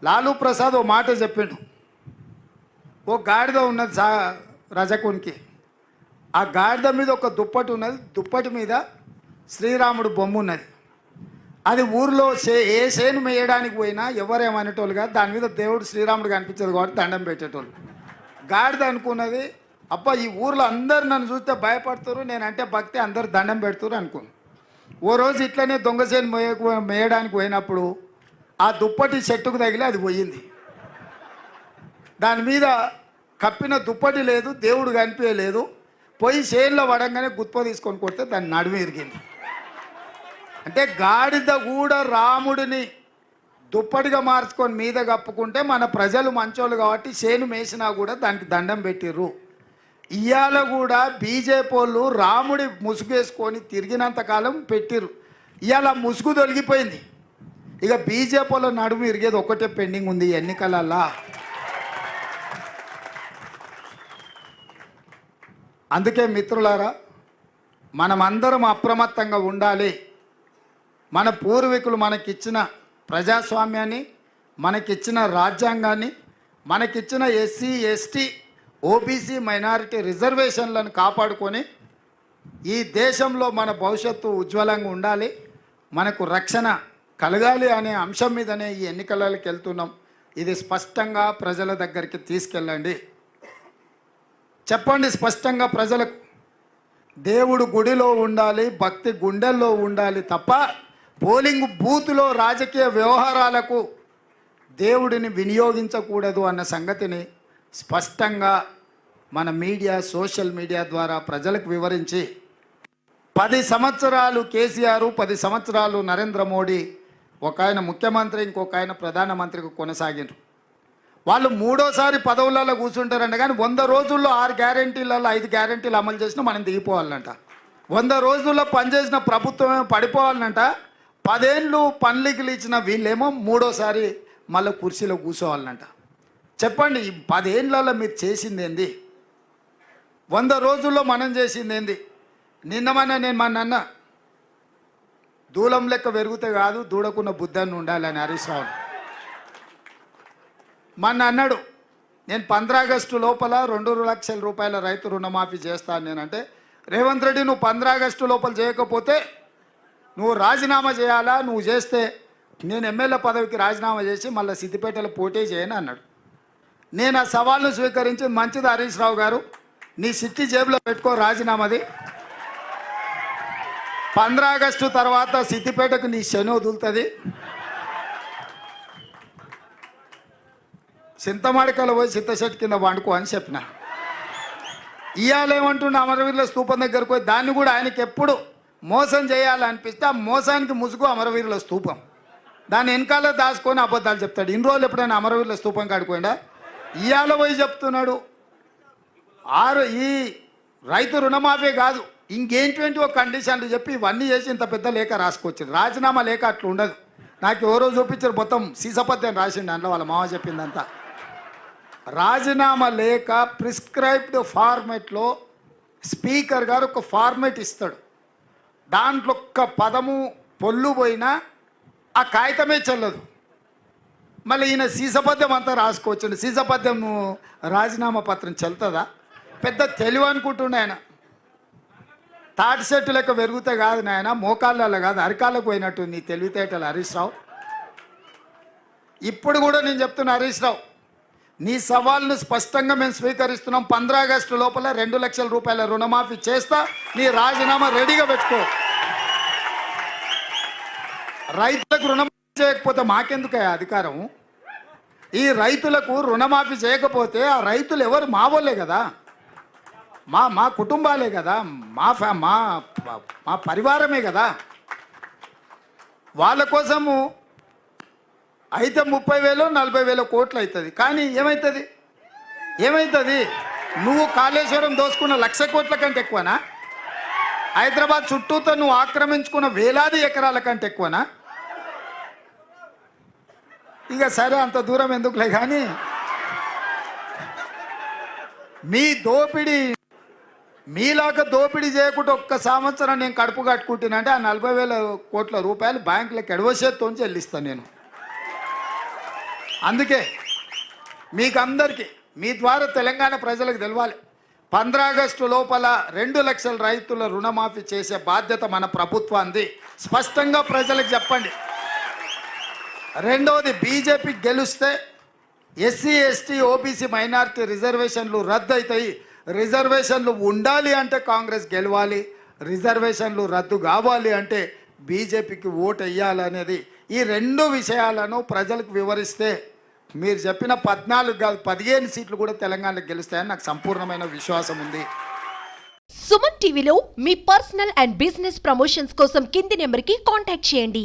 లాలూ ప్రసాద్ ఓ మాట చెప్పిండు. ఓ గాడిద ఉన్నది రజకునికి. ఆ గాడిద మీద ఒక దుప్పటి ఉన్నది, దుప్పటి మీద శ్రీరాముడు బొమ్మ ఉన్నది. అది ఊరిలో ఏ సేను మేయడానికి పోయినా ఎవరేమనేటోళ్ళు కాదు, దాని మీద దేవుడు శ్రీరాముడు కనిపించదు కాబట్టి దండం పెట్టేటోళ్ళు. గాడిద అనుకున్నది, అబ్బా ఈ ఊర్లో అందరు నన్ను చూస్తే భయపడుతురు, నేనంటే భక్తి అందరు దండం పెడుతురు అనుకున్నాను. ఓ రోజు ఇట్లనే దొంగసేను మేయడానికి పోయినప్పుడు ఆ దుప్పటి చెట్టుకు తగిలి అది పోయింది. దాని మీద కప్పిన దుప్పటి లేదు, దేవుడు కనిపించలేదు. పోయి చేనులో పడంగానే గుత్ప తీసుకొని కొడితే దాన్ని నడుము ఇరిగింది. అంటే గాడిద కూడా రాముడిని దుప్పటిగా మార్చుకొని మీద కప్పుకుంటే మన ప్రజలు మంచోళ్ళు కాబట్టి చేను మేసినా కూడా దానికి దండం పెట్టిర్రు. ఇవాళ కూడా బీజేపీ వాళ్ళు రాముడి ముసుగేసుకొని తిరిగినంతకాలం పెట్టిర్రు. ఇవాళ ముసుగు తొలగిపోయింది. ఇక బీజేపీ వాళ్ళ నడుము ఇరిగేది ఒకటే పెండింగ్ ఉంది ఎన్నికలల్లా. అందుకే మిత్రులారా, మనమందరం అప్రమత్తంగా ఉండాలి. మన పూర్వీకులు మనకిచ్చిన ప్రజాస్వామ్యాన్ని, మనకిచ్చిన రాజ్యాంగాన్ని, మనకిచ్చిన ఎస్సీ ఎస్టీ ఓబీసీ మైనారిటీ రిజర్వేషన్లను కాపాడుకొని ఈ దేశంలో మన భవిష్యత్తు ఉజ్వలంగా ఉండాలి, మనకు రక్షణ కలగాలి అనే అంశం మీదనే ఈ ఎన్నికలకి వెళ్తున్నాం. ఇది స్పష్టంగా ప్రజల దగ్గరికి తీసుకెళ్ళండి. చెప్పండి స్పష్టంగా ప్రజలకు. దేవుడు గుడిలో ఉండాలి, భక్తి గుండెల్లో ఉండాలి తప్ప పోలింగ్ బూత్లో రాజకీయ వ్యవహారాలకు దేవుడిని వినియోగించకూడదు అన్న సంగతిని స్పష్టంగా మన మీడియా, సోషల్ మీడియా ద్వారా ప్రజలకు వివరించి 10 సంవత్సరాలు కేసీఆర్, 10 సంవత్సరాలు నరేంద్ర మోడీ, ఒక ఆయన ముఖ్యమంత్రి, ఇంకొక ఆయన ప్రధానమంత్రికి కొనసాగినారు. వాళ్ళు మూడోసారి పదవులలో కూర్చుంటారంట. కానీ 100 రోజుల్లో 6 గ్యారెంటీలలో 5 గ్యారెంటీలు అమలు చేసినా మనం దిగిపోవాలంట. 100 రోజుల్లో పనిచేసిన ప్రభుత్వమే పడిపోవాలంట. 10 ఏళ్ళు పనులకి ఇచ్చిన వీళ్ళేమో మూడోసారి మళ్ళీ కుర్చీలో కూర్చోవాలంట. చెప్పండి, ఈ 10 ఏళ్ళలో మీరు చేసింది ఏంది? 100 రోజుల్లో మనం చేసింది ఏంది? నిన్నమన్నా నేను అన్న దూలం లెక్క పెరిగితే కాదు, దూడకున్న బుద్ధాన్ని ఉండాలని హరీష్ రావు మొన్న అన్నాడు. నేను 15 ఆగస్టు లోపల 2 లక్షల రూపాయల రైతు రుణమాఫీ చేస్తాను. నేనంటే, రేవంత్ రెడ్డి నువ్వు 15 ఆగస్టు లోపల చేయకపోతే నువ్వు రాజీనామా చేయాలా, నువ్వు చేస్తే నేను ఎమ్మెల్యే పదవికి రాజీనామా చేసి మళ్ళీ సిద్దిపేటలో పోటీ చేయను అన్నాడు. నేను ఆ సవాల్ను స్వీకరించి, మంచిది హరీష్ రావు గారు, నీ సిట్టి జేబులో పెట్టుకో రాజీనామాది, 15 ఆగస్టు తర్వాత సిద్దిపేటకు నీ శని వదులుతుంది, చింతమాడికలో పోయి చింతశెట్టు కింద వండుకో అని చెప్పిన. ఇవాళ ఏమంటుండే, అమరవీరుల స్తూపం దగ్గరకు పోయి దాన్ని కూడా ఆయనకి ఎప్పుడు మోసం చేయాలనిపిస్తే ఆ మోసానికి ముసుగు అమరవీరుల స్తూపం, దాన్ని వెనకాల దాచుకొని అబద్ధాలు చెప్తాడు. ఇన్ని రోజులు ఎప్పుడైనా అమరవీరుల స్తూపం కాడిపోయిందా? ఇవాళ పోయి చెప్తున్నాడు ఈ రైతు రుణమాఫీ కాదు, ఇంకేంటి కండిషన్లు చెప్పి ఇవన్నీ చేసి ఇంత పెద్ద లేఖ రాసుకొచ్చారు. రాజీనామా లేఖ అట్లా ఉండదు. నాకు ఎవరో చూపించారు, మొత్తం సీసపత్యం రాసిండు అందులో, వాళ్ళ మామ చెప్పిందంతా. రాజీనామా లేఖ ప్రిస్క్రైబ్డ్ ఫార్మెట్లో స్పీకర్ గారు ఒక ఫార్మెట్ ఇస్తాడు. దాంట్లో ఒక్క పదము పొల్లు పోయినా ఆ కాగితమే చెల్లదు. మళ్ళీ ఈయన సీసపద్యం అంతా రాసుకోవచ్చండి. సీసపద్యం రాజీనామా పత్రం చెల్తుందా? పెద్ద తెలివి అనుకుంటుండే ఆయన. తాటి చెట్టు లెక్క పెరుగుతే కాదు నాయన, మోకాళ్ళలో కాదు అరికాళ్ళకు పోయినట్టు నీ తెలివితేటలు హరీష్ రావు. ఇప్పుడు కూడా నేను చెప్తున్నా హరీష్ రావు, నీ సవాల్ను స్పష్టంగా మేము స్వీకరిస్తున్నాం. 15 ఆగస్టు లోపల 2 లక్షల రూపాయల రుణమాఫీ చేస్తా, నీ రాజీనామా రెడీగా పెట్టుకో. రైతులకు రుణమాఫీ చేయకపోతే మాకెందుకు అధికారం? ఈ రైతులకు రుణమాఫీ చేయకపోతే ఆ రైతులు ఎవరు? మా వాళ్ళే కదా, మా కుటుంబాలే కదా, మా పరివారమే కదా. వాళ్ళ కోసము అయితే 30,000 40,000 కోట్లు అవుతుంది. కానీ ఏమవుతుంది? నువ్వు కాళేశ్వరం దోసుకున్న 1,00,000 కోట్ల కంటే ఎక్కువనా? హైదరాబాద్ చుట్టూతో నువ్వు ఆక్రమించుకున్న వేలాది ఎకరాల కంటే ఎక్కువనా? ఇక సరే, అంత దూరం ఎందుకులే. కానీ మీ దోపిడీ, మీలాగా దోపిడీ చేయకుండా ఒక్క సంవత్సరం నేను కడుపు కట్టుకుంటున్నానంటే ఆ 40,000 కోట్ల రూపాయలు బ్యాంకులకు ఎడవసేత్తో చెల్లిస్తాను నేను. అందుకే మీకు అందరికీ మీ ద్వారా తెలంగాణ ప్రజలకు తెలవాలి, 15 ఆగస్టు లోపల 2 లక్షల రైతుల రుణమాఫీ చేసే బాధ్యత మన ప్రభుత్వాన్ని స్పష్టంగా ప్రజలకు చెప్పండి. రెండవది, బీజేపీ గెలిస్తే ఎస్సీ ఎస్టీ ఓబీసీ మైనారిటీ రిజర్వేషన్లు రద్దు అవుతాయి. రిజర్వేషన్లు ఉండాలి అంటే కాంగ్రెస్ గెలవాలి, రిజర్వేషన్లు రద్దు కావాలి అంటే బీజేపీకి ఓటు వేయాలనేది, ఈ 2 విషయాలను ప్రజలకు వివరిస్తే మీరు చెప్పిన 14 కాదు 15 సీట్లు కూడా తెలంగాణకు గెలుస్తాయని నాకు సంపూర్ణమైన విశ్వాసం ఉంది. సుమన్ టీవీలో మీ పర్సనల్ అండ్ బిజినెస్ ప్రమోషన్స్ కోసం కింది నెంబర్కి కాంటాక్ట్ చేయండి.